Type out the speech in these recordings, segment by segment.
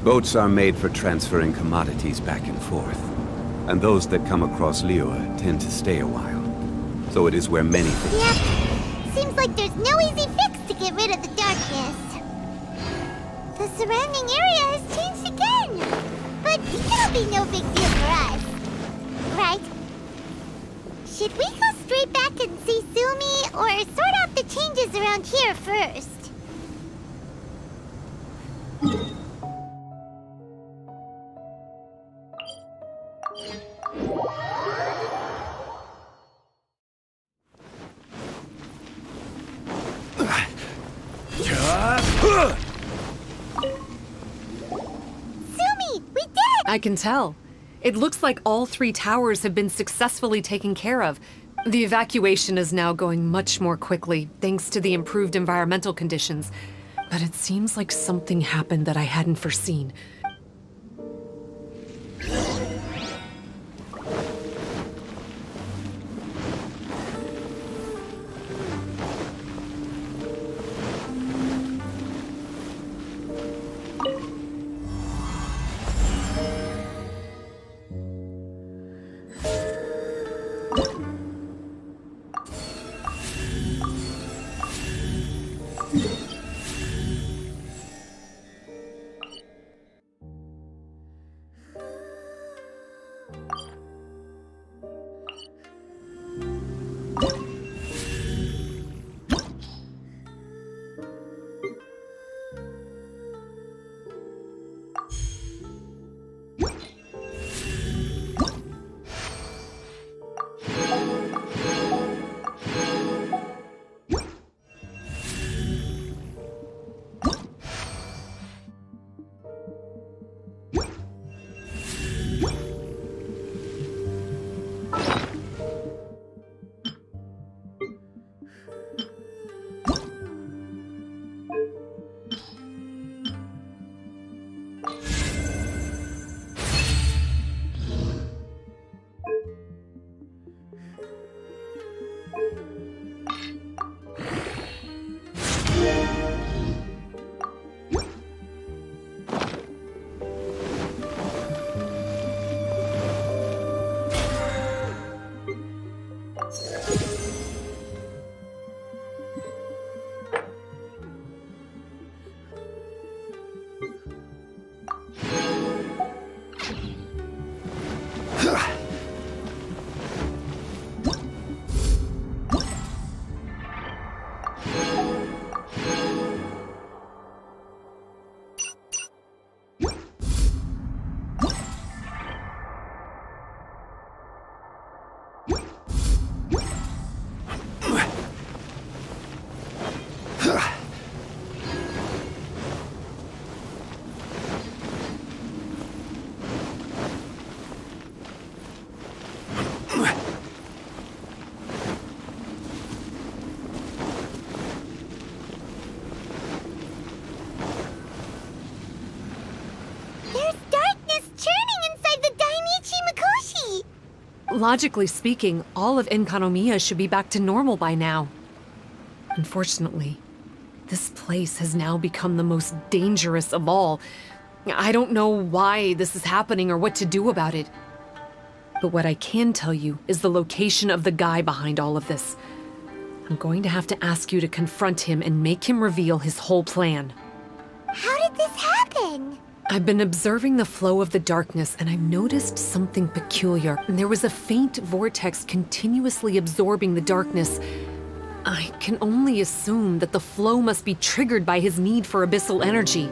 Boats are made for transferring commodities back and forth. And those that come across Liyue tend to stay a while. So it is where many... Yep. Seems like there's no easy fix to get rid of the darkness. The surrounding area has changed again. But it'll be no big deal for us. Right? Should we go straight back and see Sumi, or sort out the changes around here first? Sumi, we did it! I can tell. It looks like all 3 towers have been successfully taken care of. The evacuation is now going much more quickly, thanks to the improved environmental conditions. But it seems like something happened that I hadn't foreseen. Logically speaking, all of Enkanomiya should be back to normal by now. Unfortunately, this place has now become the most dangerous of all. I don't know why this is happening or what to do about it. But what I can tell you is the location of the guy behind all of this. I'm going to have to ask you to confront him and make him reveal his whole plan. How did this happen? I've been observing the flow of the darkness, and I've noticed something peculiar. There was a faint vortex continuously absorbing the darkness. I can only assume that the flow must be triggered by his need for abyssal energy.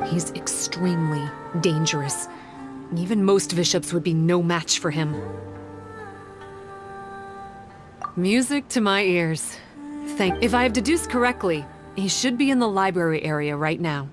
He's extremely dangerous. Even most bishops would be no match for him. Music to my ears. If I have deduced correctly, he should be in the library area right now.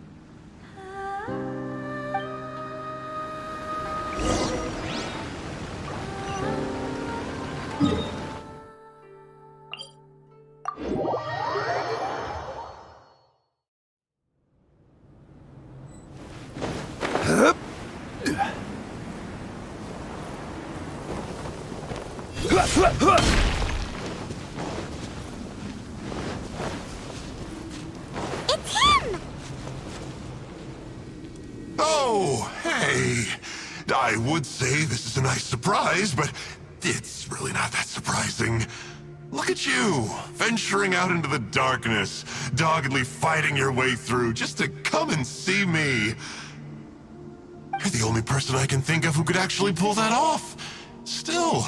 I would say this is a nice surprise, but it's really not that surprising. Look at you, venturing out into the darkness, doggedly fighting your way through just to come and see me. You're the only person I can think of who could actually pull that off. Still,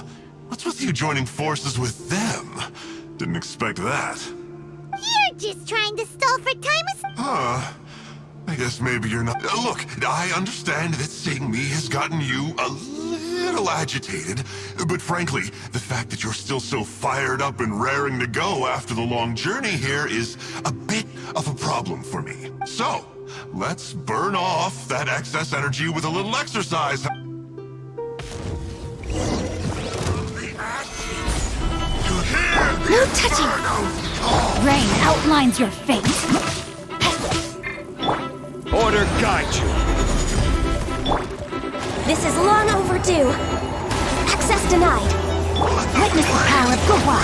what's with you joining forces with them? Didn't expect that. You're just trying to stall for time. Huh. I guess maybe you're not. Look, I understand that seeing me has gotten you a little agitated, but frankly, the fact that you're still so fired up and raring to go after the long journey here is a bit of a problem for me. So, let's burn off that excess energy with a little exercise. No touching! Rain outlines your fate. Order guide you. This is long overdue. Access denied. Witness the power of Gwa.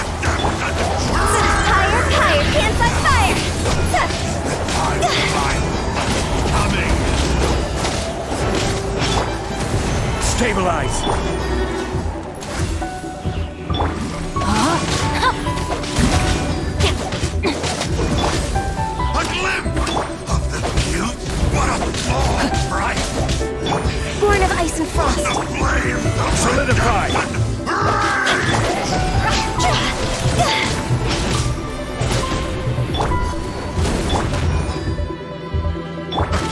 Higher, higher, can't fight fire! Coming. Stabilize. A glimpse of the cute. What a small price. Born of ice and frost. The flames of Solidify.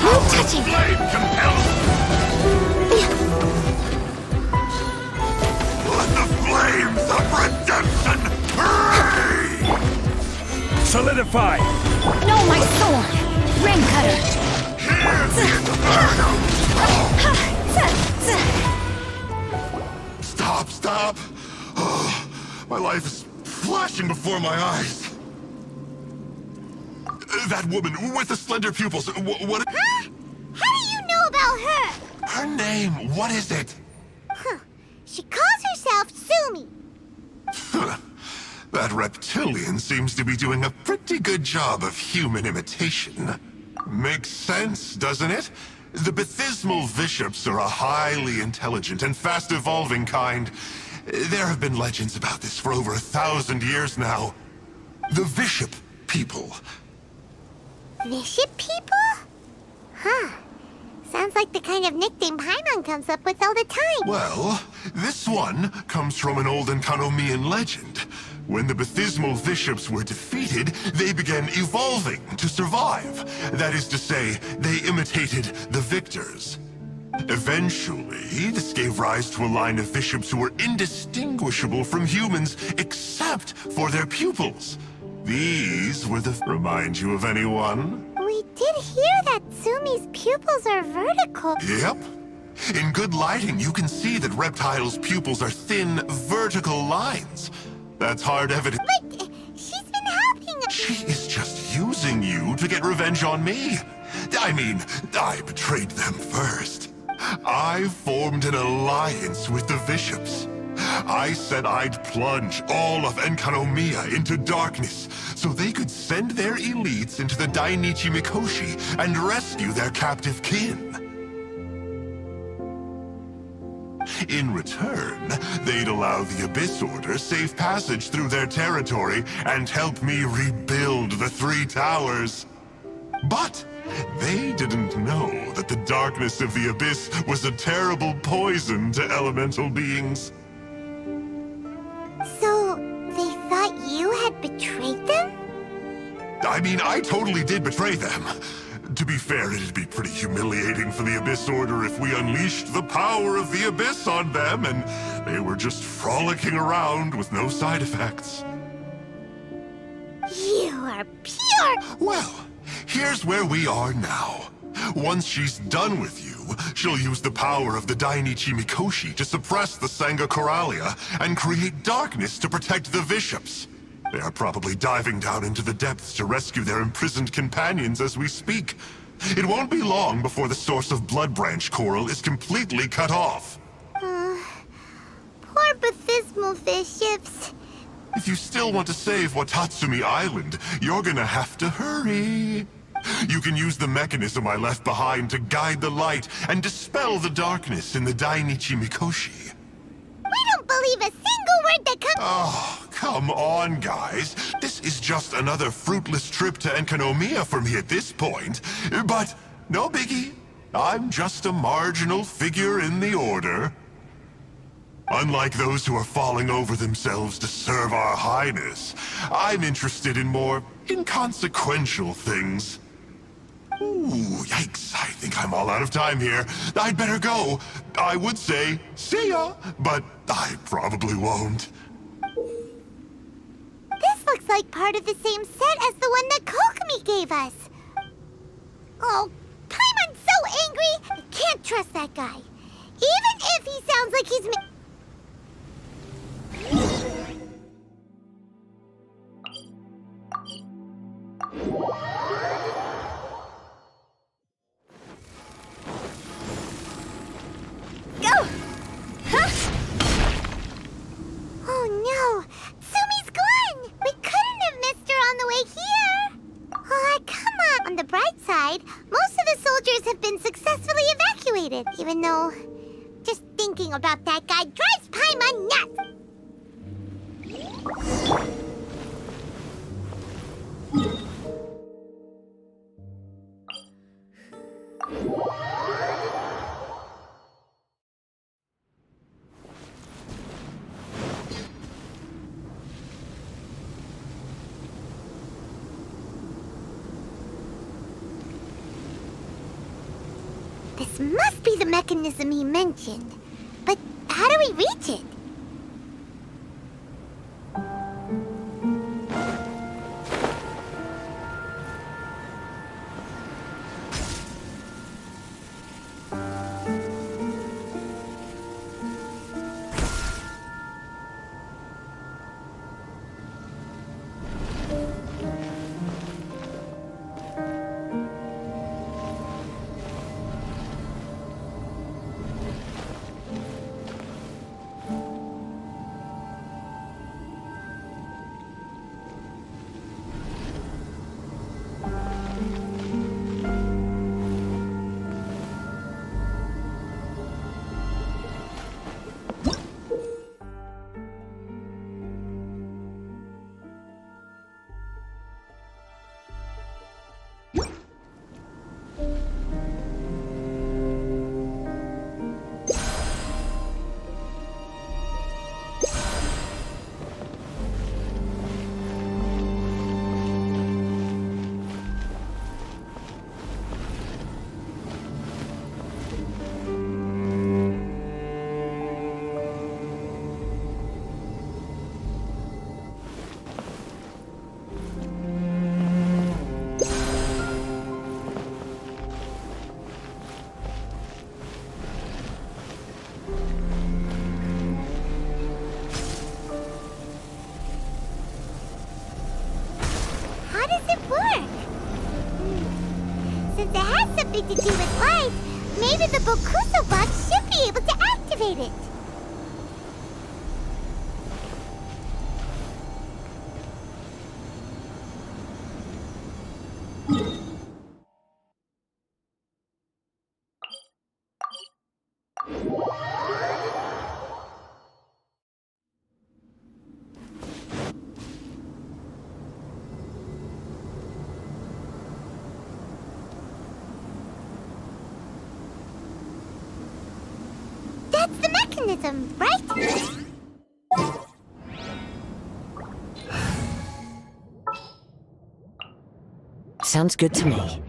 No touching! flame compels. Let the flames of redemption burn. Solidify. No, my soul! Ring cutter! Hear the inferno. Stop. Oh, my life is flashing before my eyes. That woman with the slender pupils, what? Huh? How do you know about her? Her name, what is it? She calls herself Sumi. That reptilian seems to be doing a pretty good job of human imitation. Makes sense, doesn't it? The Baptismal Bishops are a highly intelligent and fast-evolving kind. There have been legends about this for over 1,000 years now. The Bishop people. Bishop people? Huh. Sounds like the kind of nickname Paimon comes up with all the time. Well, this one comes from an old Enkanomian legend. When the Baptismal Bishops were defeated, they began evolving to survive. That is to say, they imitated the victors. Eventually, this gave rise to a line of bishops who were indistinguishable from humans except for their pupils. These were the... Remind you of anyone? We did hear that Sumi's pupils are vertical. Yep. In good lighting, you can see that reptiles' pupils are thin, vertical lines. That's hard evidence. But she's been helping us. She is just using you to get revenge on me. I mean, I betrayed them first. I formed an alliance with the bishops. I said I'd plunge all of Enkanomiya into darkness so they could send their elites into the Dainichi Mikoshi and rescue their captive kin. In return, they'd allow the Abyss Order safe passage through their territory and help me rebuild the Three Towers. But they didn't know that the darkness of the Abyss was a terrible poison to elemental beings. So, they thought you had betrayed them? I mean, I totally did betray them. To be fair, it'd be pretty humiliating for the Abyss Order if we unleashed the power of the Abyss on them and they were just frolicking around with no side effects. You are pure. Well, here's where we are now. Once she's done with you, she'll use the power of the Dainichi Mikoshi to suppress the Sangha Coralia and create darkness to protect the bishops. They are probably diving down into the depths to rescue their imprisoned companions as we speak. It won't be long before the source of Blood Branch Coral is completely cut off. Poor Baptismal Bishops. If you still want to save Watatsumi Island, you're gonna have to hurry. You can use the mechanism I left behind to guide the light and dispel the darkness in the Dainichi Mikoshi. We don't believe a single word that comes. Oh, come on, guys. This is just another fruitless trip to Enkanomiya for me at this point. But no biggie. I'm just a marginal figure in the order. Unlike those who are falling over themselves to serve our highness, I'm interested in more inconsequential things. Ooh, yikes. I think I'm all out of time here. I'd better go. I would say, see ya, but I probably won't. This looks like part of the same set as the one that Kokomi gave us. Oh, Paimon's so angry! I can't trust that guy. Even if he sounds like he's Go! Huh? Oh no! Sumi's gone! We couldn't have missed her on the way here! Oh, come on! On the bright side, most of the soldiers have been successfully evacuated, even though just thinking about that guy drives Paimon nuts! This must be the mechanism he mentioned. But how do we reach it? Since it has something to do with light, maybe the Bokuso box should be able to activate it. That's the mechanism, right? Sounds good to me.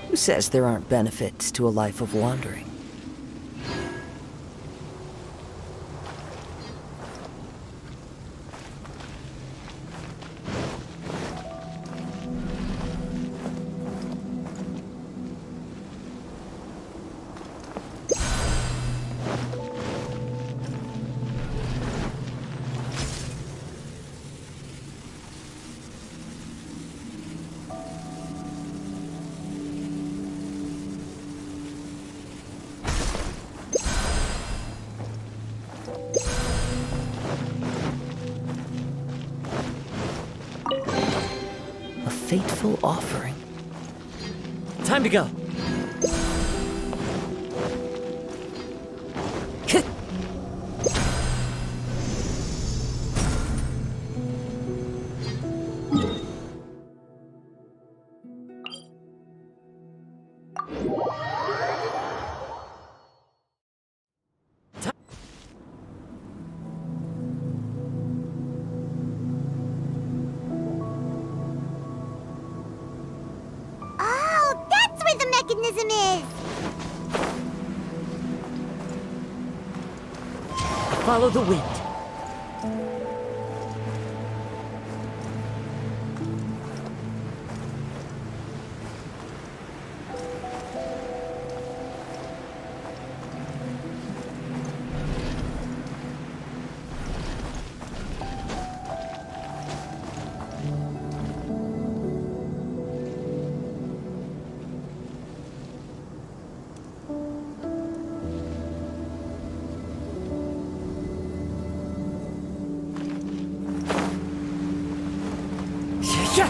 Who says there aren't benefits to a life of wandering? fateful offering. Time to go. Oh, that's where the mechanism is! Follow the wind. Yeah.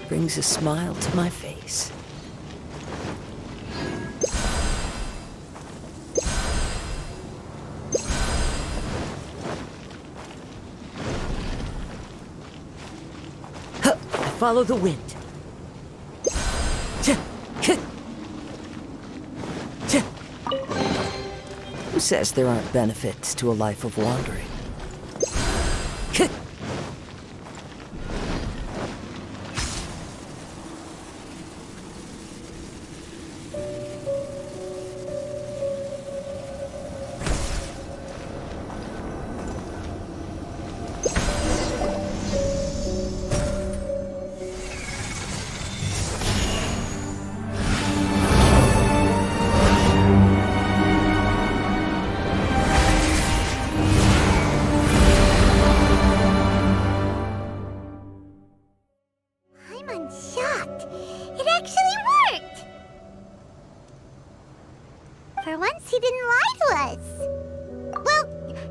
Brings a smile to my face. Follow the wind. Who says there aren't benefits to a life of wandering? I'm shocked. It actually worked! For once, he didn't lie to us. Well,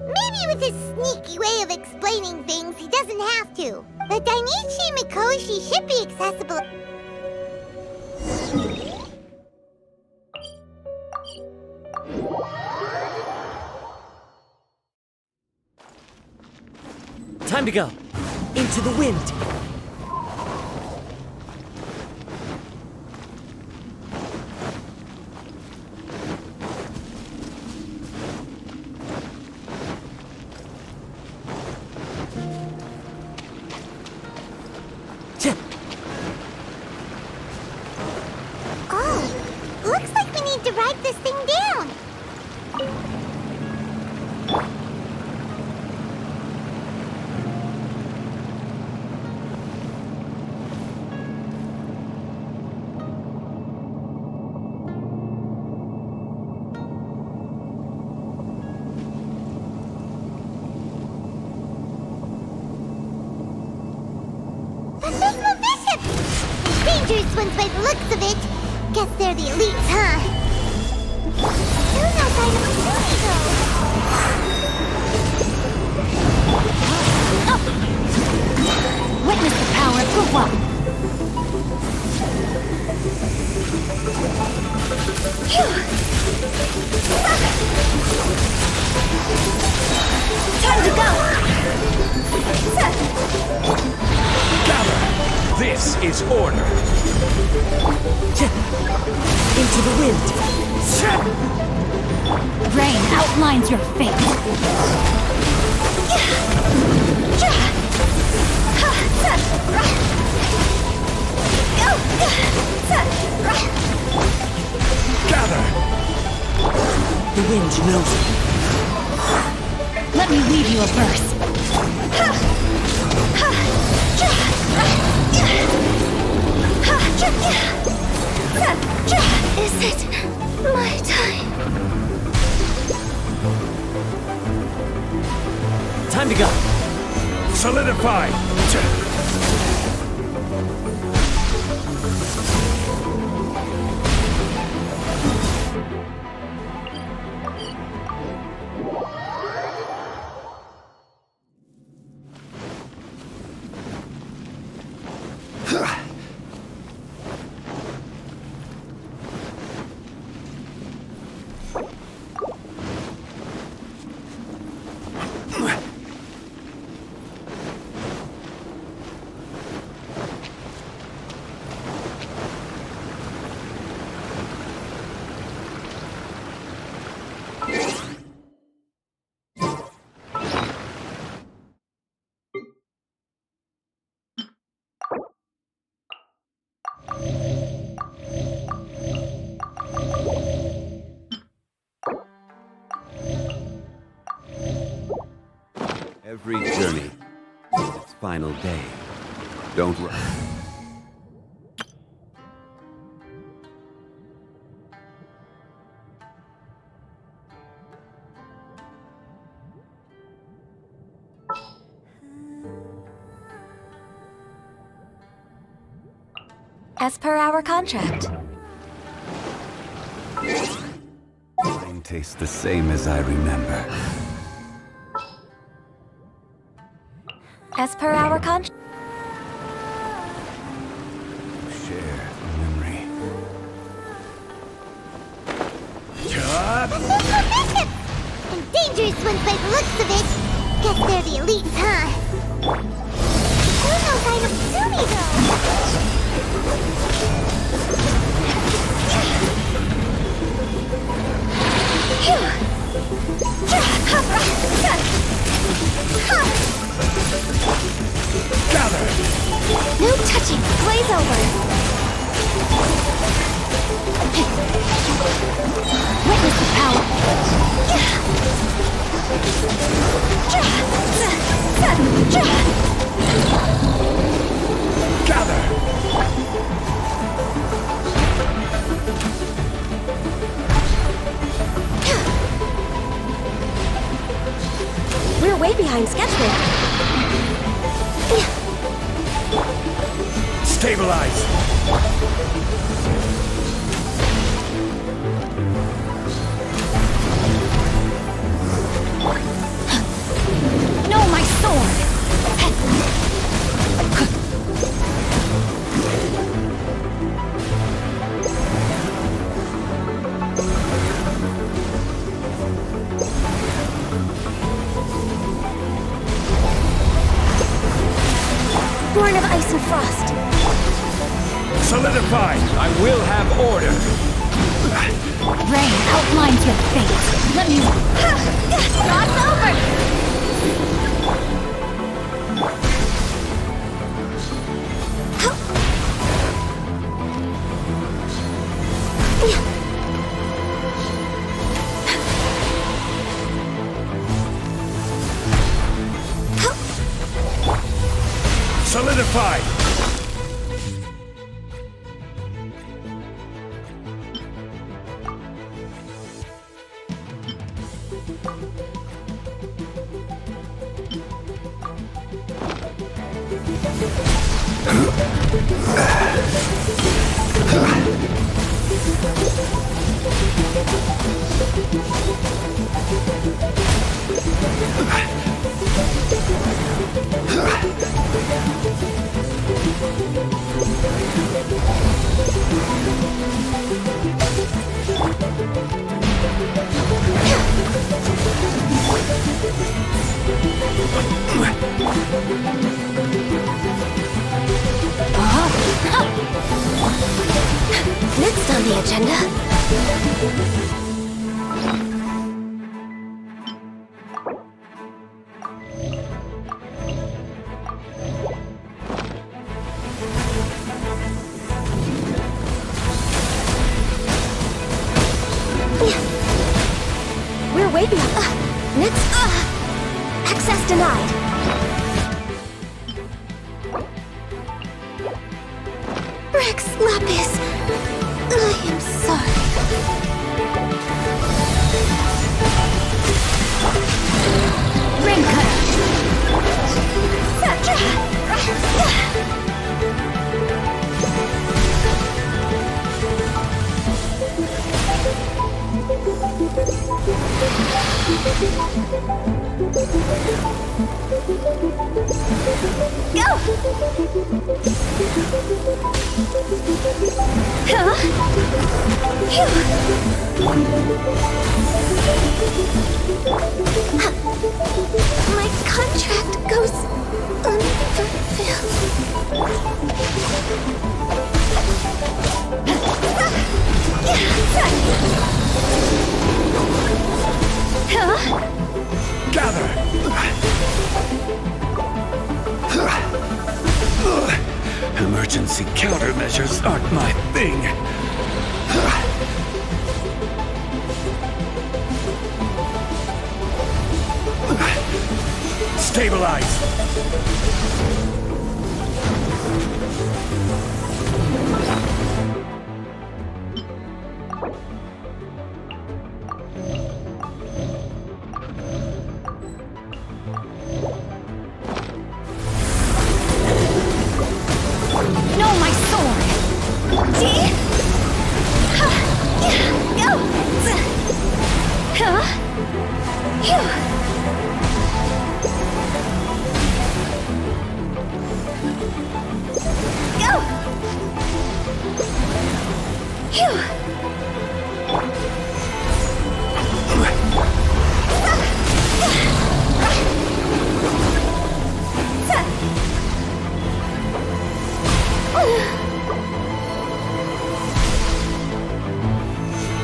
maybe with his sneaky way of explaining things, he doesn't have to. The Dainichi Mikoshi should be accessible. Time to go. Into the wind. Oh, looks like we need to write this thing down. Dangerous ones by the looks of it. Guess they're the elites, huh? Still no sign of a bully, though. Witness the power of Gugwa. Time to go! This is order. Into the wind. Rain outlines your fate. Gather! The wind knows me. Let me weave you a verse. Is it my time? Time to go. Solidify! Every journey, its final day. Don't rush. As per our contract. Mine tastes the same as I remember. As per our contract. Share a memory. And dangerous ones by the looks of it. Guess they're the elites, huh? Who knows items to me, though? Gather! No touching! Blaze over! Witness the power! Gather! We're way behind schedule. Stabilize! No, my sword! Born of ice and frost. Solidify! I will have order! Rain outlines your fate. Let me... Cross over! Solidify! Next on the agenda... Next. Access denied. Rex Lapis. I am sorry. Ring Go! Huh? My contract goes unfulfilled. Huh? Gather! Emergency countermeasures aren't my thing. Stabilize!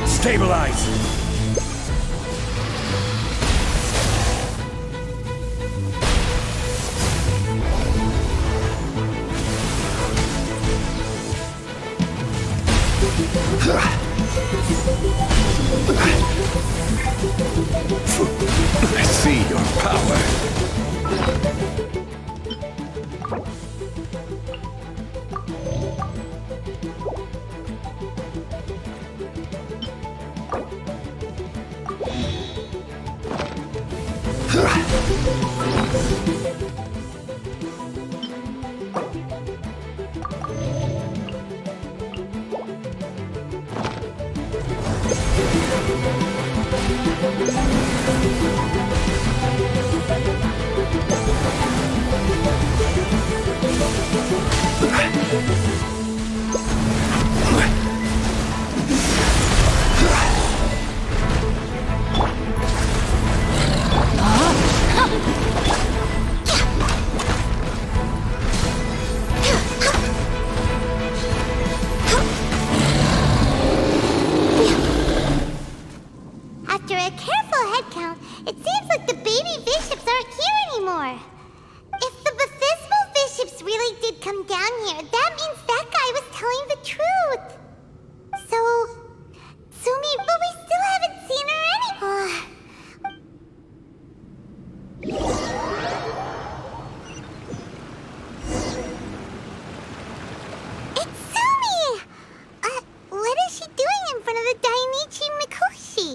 Stabilize! I see your power. After a careful head count, it seems like the baby bishops aren't here anymore. If the Baptismal bishops really did come down here, that means that guy was telling the truth. So, Sumi, but we still haven't seen her It's Sumi! What is she doing in front of the Dainichi Mikoshi?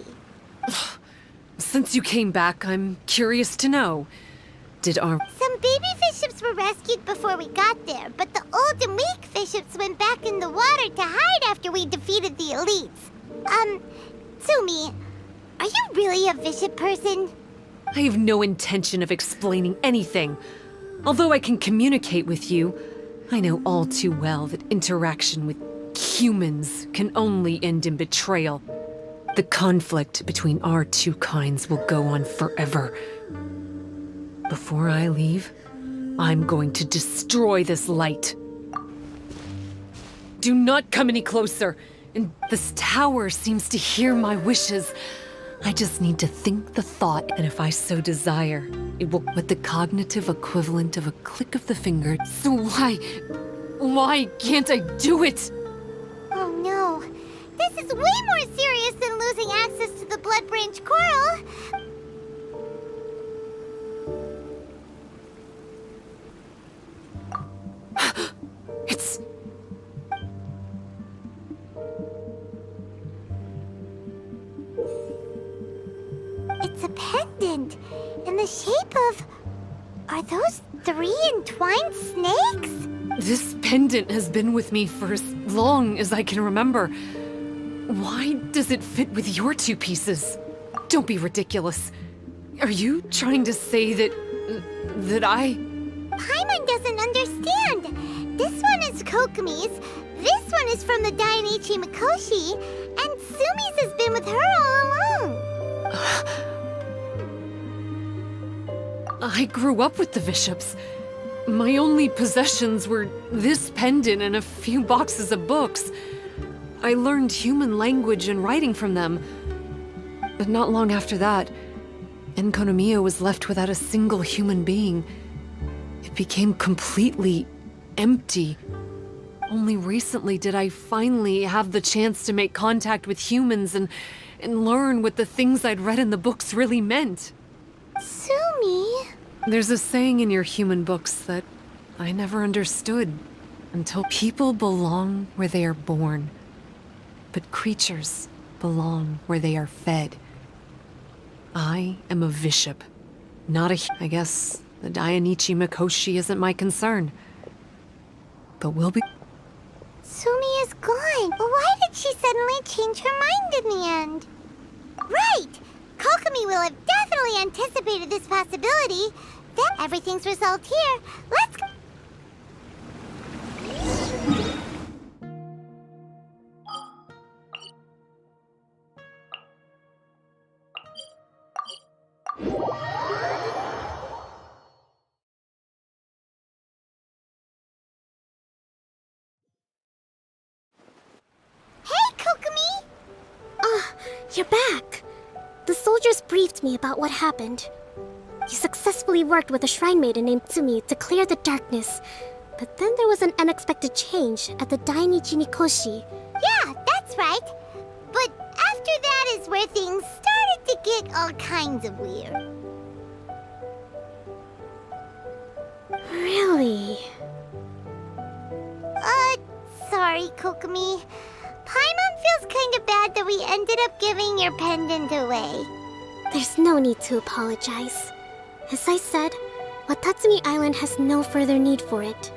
Since you came back, I'm curious to know. Did our... Some baby bishops were rescued before we got there, but the old and weak bishops went back in the water to hide after we defeated the elites. Sumi, are you really a bishop person? I have no intention of explaining anything. Although I can communicate with you, I know all too well that interaction with humans can only end in betrayal. The conflict between our two kinds will go on forever. Before I leave, I'm going to destroy this light. Do not come any closer. And this tower seems to hear my wishes. I just need to think the thought, and if I so desire, it will with the cognitive equivalent of a click of the finger. So why can't I do it? Oh no. This is way more serious than losing access to the Blood Branch Coral. It's... It's a pendant in the shape of... Are those 3 entwined snakes? This pendant has been with me for as long as I can remember. Why does it fit with your 2 pieces? Don't be ridiculous. Are you trying to say that I... Paimon doesn't understand. This one is Kokomi's, this one is from the Dainichi Mikoshi, and Sumi's has been with her all along. I grew up with the Bishops. My only possessions were this pendant and a few boxes of books. I learned human language and writing from them. But not long after that, Enkanomiya was left without a single human being. It became completely empty. Only recently did I finally have the chance to make contact with humans and learn what the things I'd read in the books really meant. Sumi? There's a saying in your human books that I never understood until people belong where they are born, but creatures belong where they are fed. I am a bishop, not a... I guess the Dainichi Mikoshi isn't my concern. But we'll be... Sumi is gone. But why did she suddenly change her mind in the end? Right! Kokomi will have definitely anticipated this possibility. Then everything's resolved here. Let's go. Hey, Kokomi! You're back. The soldiers briefed me about what happened. You successfully worked with a shrine maiden named Tsumi to clear the darkness. But then there was an unexpected change at the Dainichi Mikoshi. Yeah, that's right. But after that is where things started to get all kinds of weird. Really? Sorry, Kokomi. Paimon feels kind of bad that we ended up giving your pendant away. There's no need to apologize. As I said, Watatsumi Island has no further need for it.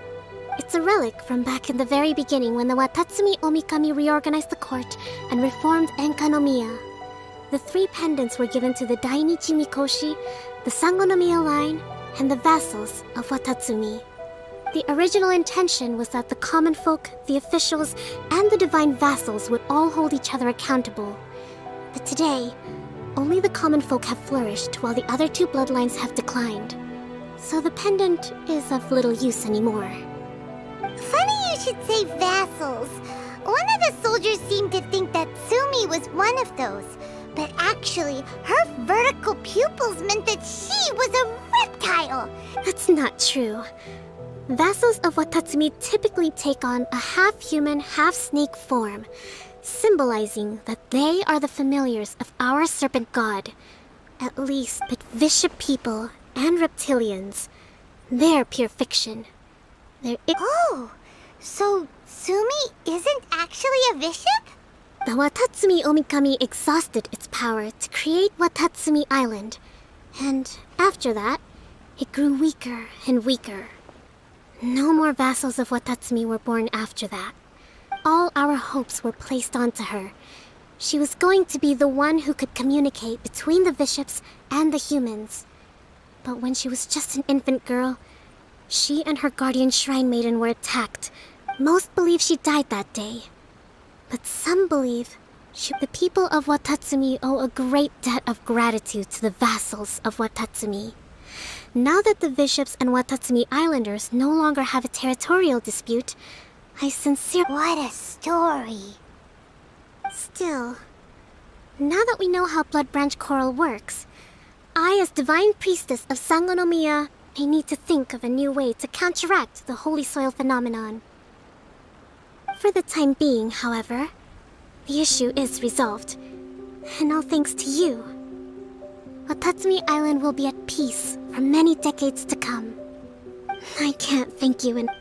It's a relic from back in the very beginning when the Watatsumi Omikami reorganized the court and reformed Enkanomiya. The 3 pendants were given to the Dainichi Mikoshi, the Sangonomiya line, and the vassals of Watatsumi. The original intention was that the common folk, the officials, and the divine vassals would all hold each other accountable. But today, only the common folk have flourished while the other 2 bloodlines have declined. So the pendant is of little use anymore. Funny you should say vassals. One of the soldiers seemed to think that Sumi was one of those. But actually, her vertical pupils meant that she was a reptile. That's not true. Vassals of Watatsumi typically take on a half-human, half-snake form, symbolizing that they are the familiars of our serpent god. At least, but bishop people and reptilians, they're pure fiction. Oh, so Sumi isn't actually a bishop? The Watatsumi Omikami exhausted its power to create Watatsumi Island, and after that, it grew weaker and weaker. No more vassals of Watatsumi were born after that. All our hopes were placed onto her. She was going to be the one who could communicate between the bishops and the humans. But when she was just an infant girl, she and her guardian shrine maiden were attacked. Most believe she died that day. But some believe the people of Watatsumi owe a great debt of gratitude to the vassals of Watatsumi. Now that the bishops and Watatsumi Islanders no longer have a territorial dispute, I sincerely... What a story. Still, now that we know how Blood Branch Coral works, I, as Divine Priestess of Sangonomiya, may need to think of a new way to counteract the Holy Soil phenomenon. For the time being, however, the issue is resolved. And all thanks to you. Watatsumi Island will be at peace for many decades to come. I can't thank you enough.